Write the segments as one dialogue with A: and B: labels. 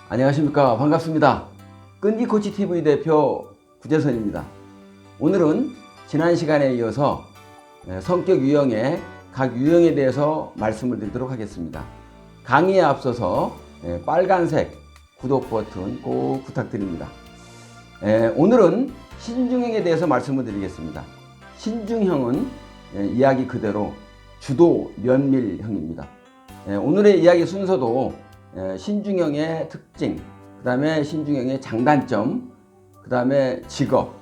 A: 안녕하십니까. 반갑습니다. 끈기코치TV 대표 구재선입니다. 오늘은 지난 시간에 이어서 성격 유형의 각 유형에 대해서 말씀을 드리도록 하겠습니다. 강의에 앞서서 빨간색 구독 버튼 꼭 부탁드립니다. 오늘은 신중형에 대해서 말씀을 드리겠습니다. 신중형은 이야기 그대로 주도 면밀형입니다. 오늘의 이야기 순서도 신중형의 특징, 그 다음에 신중형의 장단점, 그 다음에 직업,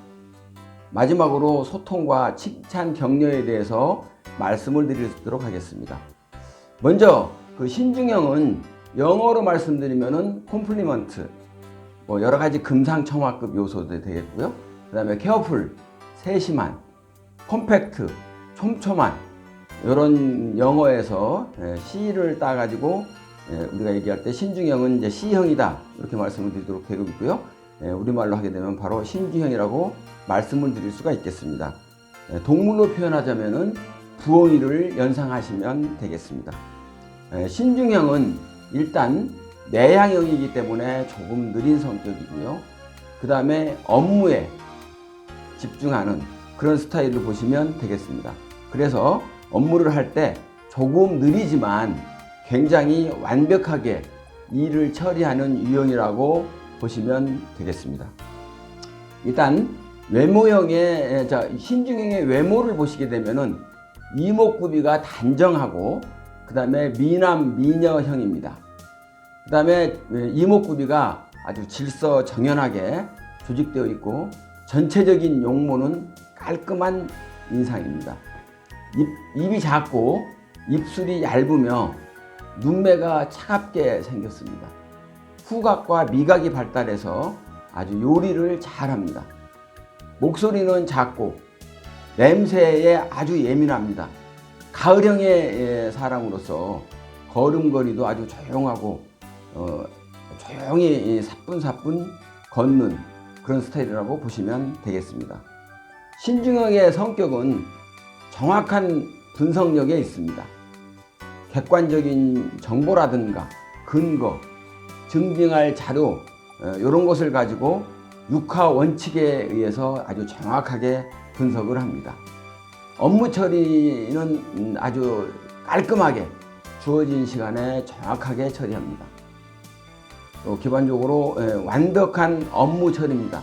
A: 마지막으로 소통과 칭찬 격려에 대해서 말씀을 드리도록 하겠습니다. 먼저 그 신중형은 영어로 말씀드리면은 콤플리먼트, 여러 가지 금상첨화급 요소도 되겠고요. 그 다음에 케어풀, 세심한, 컴팩트, 촘촘한, 이런 영어에서 C를 따가지고 우리가 얘기할 때 신중형은 이제 C형이다, 이렇게 말씀을 드리도록 되고 있고요. 우리말로 하게 되면 바로 신중형이라고 말씀을 드릴 수가 있겠습니다. 동물로 표현하자면은 부엉이를 연상하시면 되겠습니다. 신중형은 일단 내향형이기 때문에 조금 느린 성격이고요. 그 다음에 업무에 집중하는 그런 스타일로 보시면 되겠습니다. 그래서 업무를 할 때 조금 느리지만 굉장히 완벽하게 일을 처리하는 유형이라고 보시면 되겠습니다. 일단 외모형의 신중형의 외모를 보시게 되면은 이목구비가 단정하고 그 다음에 미남 미녀형입니다. 그 다음에 이목구비가 아주 질서정연하게 조직되어 있고 전체적인 용모는 깔끔한 인상입니다. 입이 작고 입술이 얇으며 눈매가 차갑게 생겼습니다. 후각과 미각이 발달해서 아주 요리를 잘합니다. 목소리는 작고 냄새에 아주 예민합니다. 가을형의 사람으로서 걸음걸이도 아주 조용하고 조용히 사뿐사뿐 걷는 그런 스타일이라고 보시면 되겠습니다. 신중형의 성격은 정확한 분석력에 있습니다. 객관적인 정보라든가 근거, 증빙할 자료, 이런 것을 가지고 육하 원칙에 의해서 아주 정확하게 분석을 합니다. 업무 처리는 아주 깔끔하게 주어진 시간에 정확하게 처리합니다. 또 기본적으로 완벽한 업무 처리입니다.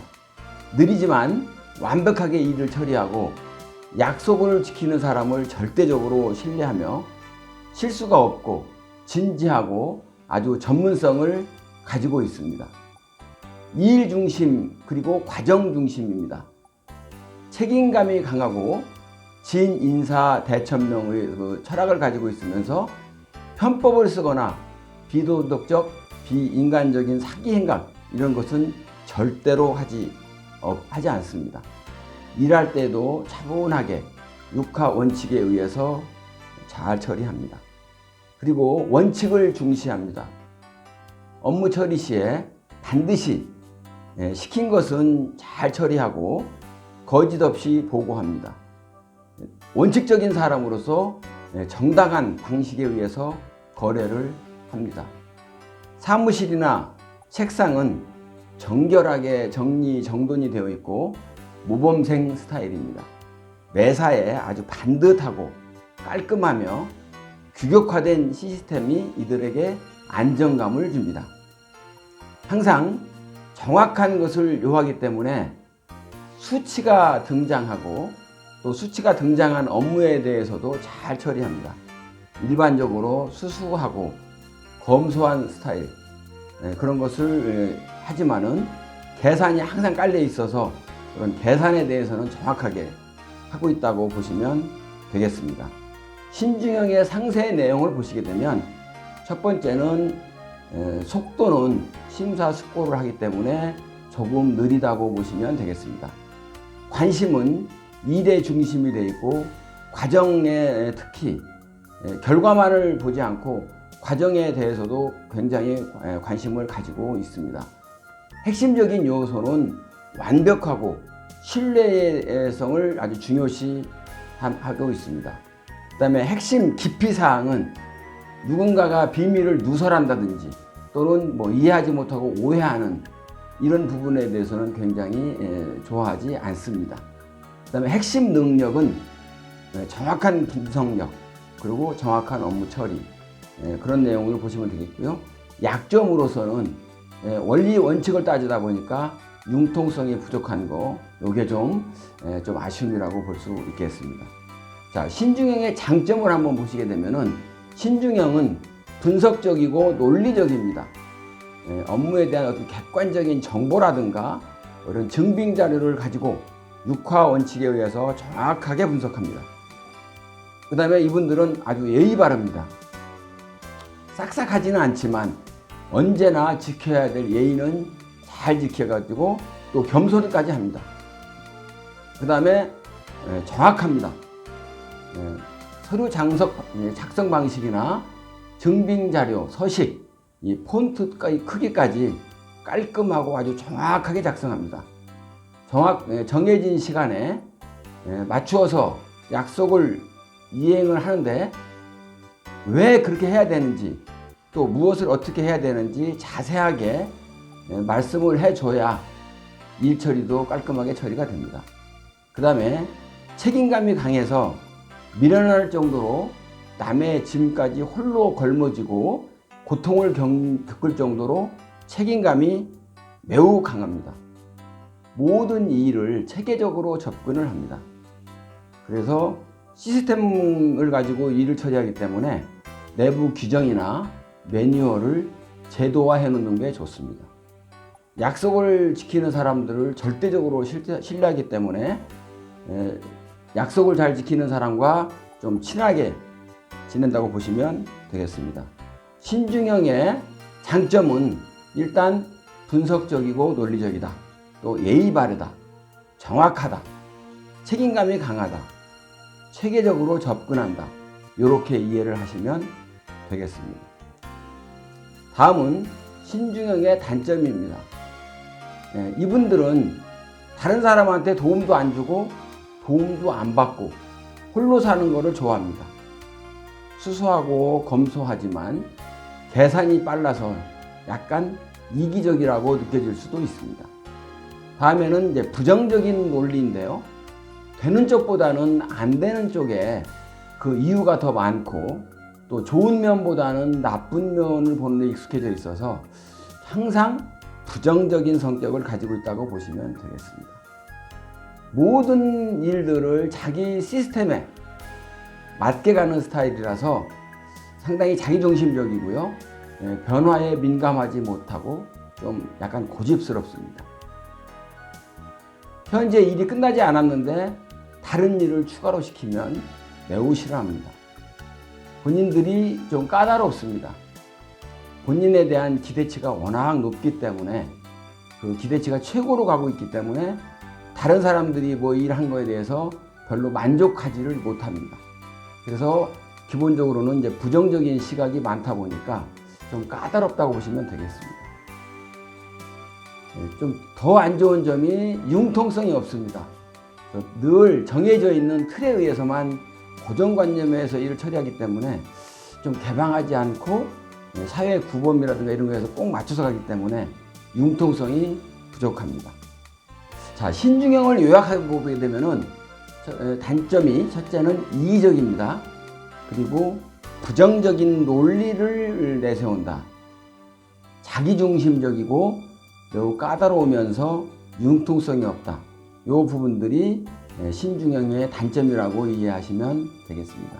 A: 느리지만 완벽하게 일을 처리하고 약속을 지키는 사람을 절대적으로 신뢰하며 실수가 없고 진지하고 아주 전문성을 가지고 있습니다. 일 중심 그리고 과정 중심입니다. 책임감이 강하고 진인사 대천명의 그 철학을 가지고 있으면서 편법을 쓰거나 비도덕적 비인간적인 사기 행각 이런 것은 절대로 하지 않습니다. 일할 때도 차분하게 육하 원칙에 의해서 잘 처리합니다. 그리고 원칙을 중시합니다. 업무 처리 시에 반드시 시킨 것은 잘 처리하고 거짓 없이 보고합니다. 원칙적인 사람으로서 정당한 방식에 의해서 거래를 합니다. 사무실이나 책상은 정결하게 정리정돈이 되어 있고 모범생 스타일입니다. 매사에 아주 반듯하고 깔끔하며 규격화된 시스템이 이들에게 안정감을 줍니다. 항상 정확한 것을 요하기 때문에 수치가 등장하고 또 수치가 등장한 업무에 대해서도 잘 처리합니다. 일반적으로 수수하고 검소한 스타일, 그런 것을 하지만은 계산이 항상 깔려 있어서 그런 계산에 대해서는 정확하게 하고 있다고 보시면 되겠습니다. 신중형의 상세 내용을 보시게 되면 첫 번째는 속도는 심사숙고를 하기 때문에 조금 느리다고 보시면 되겠습니다. 관심은 일에 중심이 되어 있고 과정에 특히 결과만을 보지 않고 과정에 대해서도 굉장히 관심을 가지고 있습니다. 핵심적인 요소는 완벽하고 신뢰성을 아주 중요시하고 있습니다. 그 다음에 핵심 기피사항은 누군가가 비밀을 누설한다든지 또는 뭐 이해하지 못하고 오해하는 이런 부분에 대해서는 굉장히 좋아하지 않습니다. 그 다음에 핵심 능력은 정확한 분석력, 그리고 정확한 업무 처리, 그런 내용을 보시면 되겠고요. 약점으로서는 원리 원칙을 따지다 보니까 융통성이 부족한 거, 요게 좀 아쉬움이라고 볼 수 있겠습니다. 자, 신중형의 장점을 한번 보시게 되면은, 신중형은 분석적이고 논리적입니다. 업무에 대한 어떤 객관적인 정보라든가 이런 증빙 자료를 가지고 육화 원칙에 의해서 정확하게 분석합니다. 그 다음에 이분들은 아주 예의 바릅니다. 싹싹하지는 않지만 언제나 지켜야 될 예의는 잘 지켜가지고 또 겸손히까지 합니다. 그 다음에 정확합니다. 서류 작성 방식이나 증빙 자료, 서식, 이 폰트 크기까지 깔끔하고 아주 정확하게 작성합니다. 정해진 시간에 맞추어서 약속을 이행을 하는데 왜 그렇게 해야 되는지, 또 무엇을 어떻게 해야 되는지 자세하게 말씀을 해줘야 일 처리도 깔끔하게 처리가 됩니다. 그 다음에 책임감이 강해서 미련할 정도로 남의 짐까지 홀로 걸머지고 고통을 겪을 정도로 책임감이 매우 강합니다. 모든 일을 체계적으로 접근을 합니다. 그래서 시스템을 가지고 일을 처리하기 때문에 내부 규정이나 매뉴얼을 제도화해 놓는 게 좋습니다. 약속을 지키는 사람들을 절대적으로 신뢰하기 때문에 약속을 잘 지키는 사람과 좀 친하게 지낸다고 보시면 되겠습니다. 신중형의 장점은 일단 분석적이고 논리적이다. 또 예의 바르다. 정확하다. 책임감이 강하다. 체계적으로 접근한다. 이렇게 이해를 하시면 되겠습니다. 다음은 신중형의 단점입니다. 이분들은 다른 사람한테 도움도 안 주고 도움도 안 받고 홀로 사는 것을 좋아합니다. 수수하고 검소하지만 계산이 빨라서 약간 이기적이라고 느껴질 수도 있습니다. 다음에는 이제 부정적인 논리인데요. 되는 쪽보다는 안 되는 쪽에 그 이유가 더 많고, 또 좋은 면보다는 나쁜 면을 보는 데 익숙해져 있어서 항상 부정적인 성격을 가지고 있다고 보시면 되겠습니다. 모든 일들을 자기 시스템에 맞게 가는 스타일이라서 상당히 자기중심적이고요. 변화에 민감하지 못하고 좀 약간 고집스럽습니다. 현재 일이 끝나지 않았는데 다른 일을 추가로 시키면 매우 싫어합니다. 본인들이 좀 까다롭습니다. 본인에 대한 기대치가 워낙 높기 때문에, 그 기대치가 최고로 가고 있기 때문에 다른 사람들이 뭐 일한 거에 대해서 별로 만족하지를 못합니다. 그래서 기본적으로는 이제 부정적인 시각이 많다 보니까 좀 까다롭다고 보시면 되겠습니다. 좀 더 안 좋은 점이 융통성이 없습니다. 늘 정해져 있는 틀에 의해서만 고정관념에서 일을 처리하기 때문에 좀 개방하지 않고 사회 구범이라든가 이런 거에서 꼭 맞춰서 가기 때문에 융통성이 부족합니다. 자, 신중형을 요약해 보게 되면은 단점이, 첫째는 이기적입니다. 그리고 부정적인 논리를 내세운다. 자기중심적이고 매우 까다로우면서 융통성이 없다. 이 부분들이 신중형의 단점이라고 이해하시면 되겠습니다.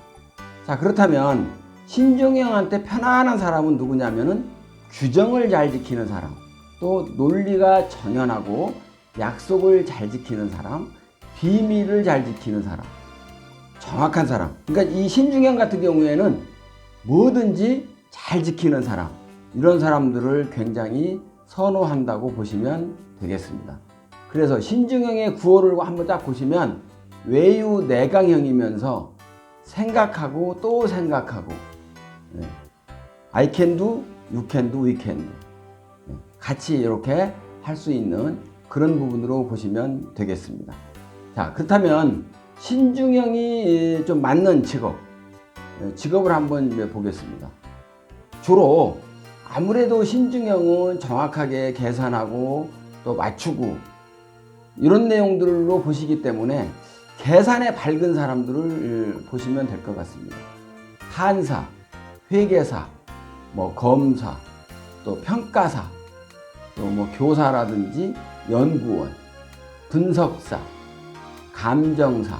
A: 자, 그렇다면 신중형한테 편안한 사람은 누구냐면은 규정을 잘 지키는 사람, 또 논리가 정연하고 약속을 잘 지키는 사람, 비밀을 잘 지키는 사람, 정확한 사람. 그러니까 이 신중형 같은 경우에는 뭐든지 잘 지키는 사람, 이런 사람들을 굉장히 선호한다고 보시면 되겠습니다. 그래서 신중형의 구호를 한번 딱 보시면 외유내강형이면서 생각하고 또 생각하고, I can do, you can do, we can do, 같이 이렇게 할 수 있는 그런 부분으로 보시면 되겠습니다. 자, 그렇다면 신중형이 좀 맞는 직업을 한번 보겠습니다. 주로 아무래도 신중형은 정확하게 계산하고 또 맞추고 이런 내용들로 보시기 때문에 계산에 밝은 사람들을 보시면 될 것 같습니다. 판사, 회계사, 검사, 또 평가사, 또 교사라든지 연구원, 분석사, 감정사,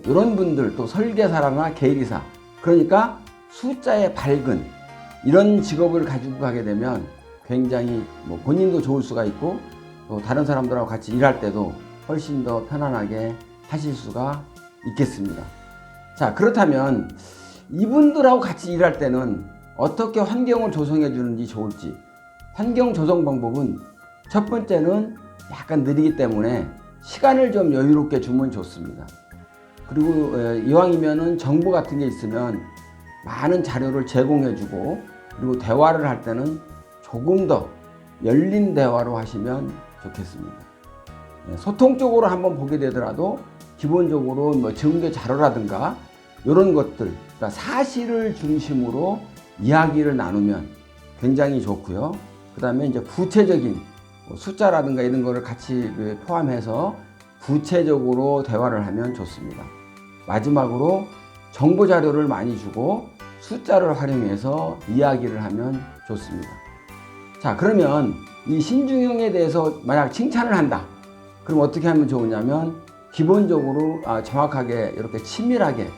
A: 이런 분들, 또 설계사나 계리사, 그러니까 숫자에 밝은 이런 직업을 가지고 가게 되면 굉장히 본인도 좋을 수가 있고 또 다른 사람들하고 같이 일할 때도 훨씬 더 편안하게 하실 수가 있겠습니다. 자, 그렇다면 이분들하고 같이 일할 때는 어떻게 환경을 조성해 주는지 좋을지. 환경 조성 방법은 첫 번째는 약간 느리기 때문에 시간을 좀 여유롭게 주면 좋습니다. 그리고 이왕이면은 정보 같은 게 있으면 많은 자료를 제공해 주고, 그리고 대화를 할 때는 조금 더 열린 대화로 하시면 좋겠습니다. 소통적으로 한번 보게 되더라도 기본적으로 증거 자료라든가 이런 것들, 그러니까 사실을 중심으로 이야기를 나누면 굉장히 좋고요. 그 다음에 이제 구체적인 숫자라든가 이런 거를 같이 포함해서 구체적으로 대화를 하면 좋습니다. 마지막으로 정보 자료를 많이 주고 숫자를 활용해서 이야기를 하면 좋습니다. 자, 그러면 이 신중형에 대해서 만약 칭찬을 한다. 그럼 어떻게 하면 좋으냐면 기본적으로 정확하게 이렇게 치밀하게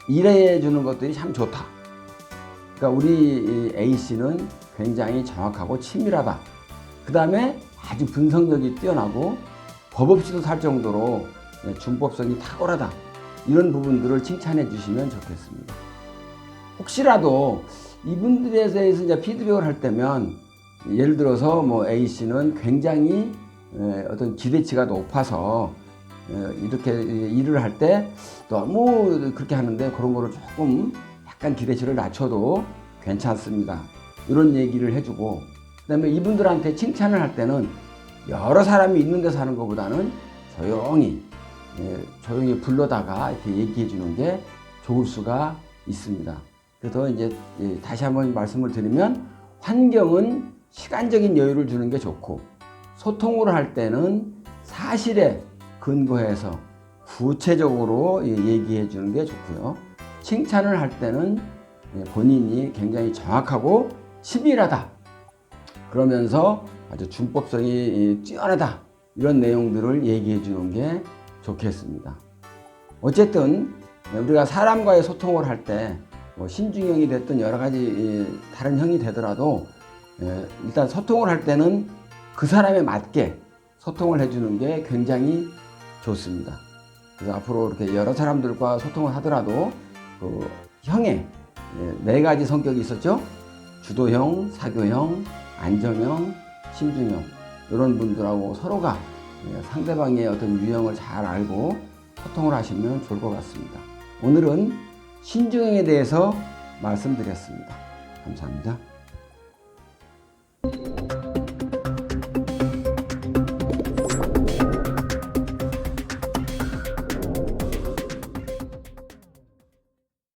A: 일해 주는 것들이 참 좋다. 그러니까 우리 A씨는 굉장히 정확하고 치밀하다. 그 다음에 아주 분석력이 뛰어나고 법 없이도 살 정도로 준법성이 탁월하다. 이런 부분들을 칭찬해 주시면 좋겠습니다. 혹시라도 이분들에 대해서 이제 피드백을 할 때면 예를 들어서 A씨는 굉장히 어떤 기대치가 높아서 이렇게 일을 할 때 너무 그렇게 하는데 그런 거를 조금 약간 기대치를 낮춰도 괜찮습니다. 이런 얘기를 해주고, 그 다음에 이분들한테 칭찬을 할 때는 여러 사람이 있는 데서 하는 것보다는 조용히 불러다가 이렇게 얘기해 주는 게 좋을 수가 있습니다. 그래서 이제 다시 한번 말씀을 드리면 환경은 시간적인 여유를 주는 게 좋고, 소통을 할 때는 사실에 근거해서 구체적으로 얘기해 주는 게 좋고요. 칭찬을 할 때는 본인이 굉장히 정확하고 치밀하다. 그러면서 아주 준법성이 뛰어나다. 이런 내용들을 얘기해 주는 게 좋겠습니다. 어쨌든 우리가 사람과의 소통을 할 때 신중형이 됐든 여러 가지 다른 형이 되더라도 일단 소통을 할 때는 그 사람에 맞게 소통을 해주는 게 굉장히 좋습니다. 그래서 앞으로 이렇게 여러 사람들과 소통을 하더라도 그 형의 4가지 성격이 있었죠. 주도형, 사교형, 안정형, 신중형, 이런 분들하고 서로가 상대방의 어떤 유형을 잘 알고 소통을 하시면 좋을 것 같습니다. 오늘은 신중형에 대해서 말씀드렸습니다. 감사합니다.